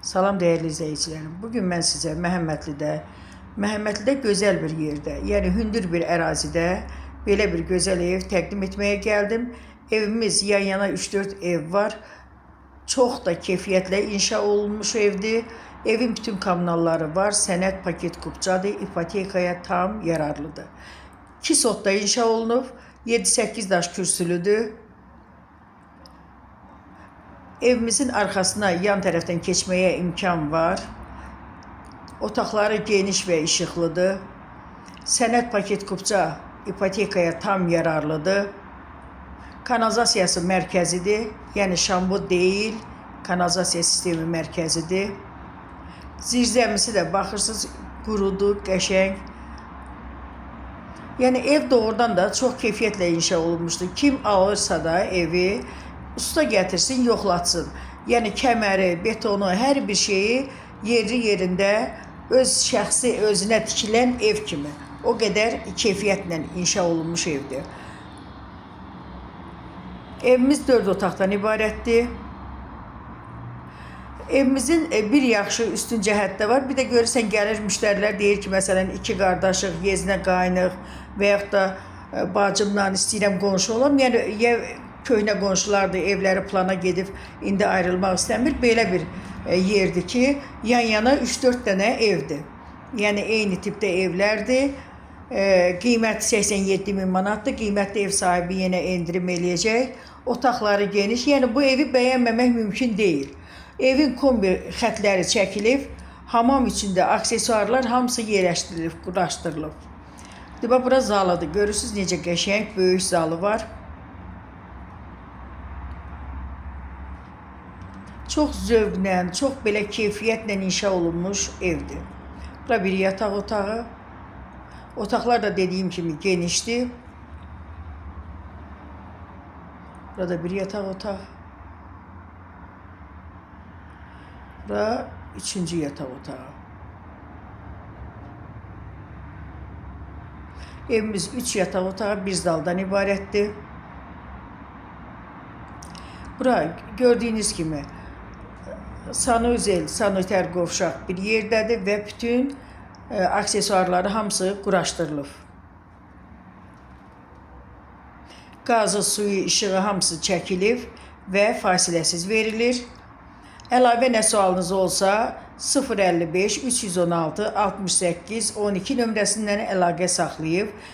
Salam değerli izleyicilerim. Bugün mən sizə Məhəmmədlidə gözəl bir yerdə, yəni hündür bir ərazidə belə bir gözəl ev təqdim etməyə gəldim. Evimiz yan-yana 3-4 ev var. Çox da keyfiyyətlə inşa olunmuş evdir. Evin bütün kommunalları var. Sənəd paket kupçadır. İpotekaya tam yararlıdır. 2 sotda inşa olunub. 7-8 daş kürsülüdür. Evimizin arkasına yan tərəfdən keçməyə imkan var. Otaqları geniş və işıqlıdır. Sənəd paket kupça ipotekaya tam yararlıdır. Kanalizasiyası mərkəzidir. Yəni şambol deyil, kanalizasiya sistemi mərkəzidir. Zirzəmisi də baxırsınız qurudur, qəşəng. Yəni ev doğrudan da çox keyfiyyətlə inşa olunmuşdur. Kim alırsa da evi usta gətirsin, yoxlatsın. Yəni kəməri, betonu, hər bir şeyi yeri yerində öz şəxsi özünə tikilən ev kimi. O qədər keyfiyyətlə inşa olunmuş evdir. Evimiz 4 otaqdan ibarətdir. Evimizin bir yaxşı üstün cəhətdə var. Bir də görürsən gəlir müştərilər deyir ki, məsələn 2 qardaşıq, yeznə qaynıq və yaxud da bacımla istəyirəm qonşu olam. Yəni ya köhnə qonşulardır, evləri plana gedib indi ayrılmaq istəmir. Belə bir yerdir ki, yan-yana 3-4 dənə evdir. Yəni eyni tipdə evlərdir. Qiyməti 87.000 manatdır. Qiymətli ev sahibi yenə endirim eləyəcək. Otaqları geniş. Yəni bu evi bəyənməmək mümkün deyil. Evin kombi xətləri çəkilib. Hamam içində aksesuarlar hamısı yerləşdirilib, quraşdırılıb. Bax, bura zalıdır. Görürsünüz necə qəşəng, böyük zalı var. Çox zövqlə, çox belə keyfiyyətlə inşa olunmuş evdir. Bura bir yataq otağı. Otaqlar da dediyim kimi genişdir. Burada bir yataq otağı. Bura 3-cü yataq otağı. Evimiz 3 yataq otağı, bir zaldan ibarətdir. Bura gördüyünüz kimi sanuzel, saniter qovşaq bir yerdədir və bütün aksesuarları hamısı quraşdırılıb. Qazı, suyu, işığı hamısı çəkilib və fasiləsiz verilir. Əlavə nə sualınız olsa 055 316 68 12 nömrəsindən əlaqə saxlayıb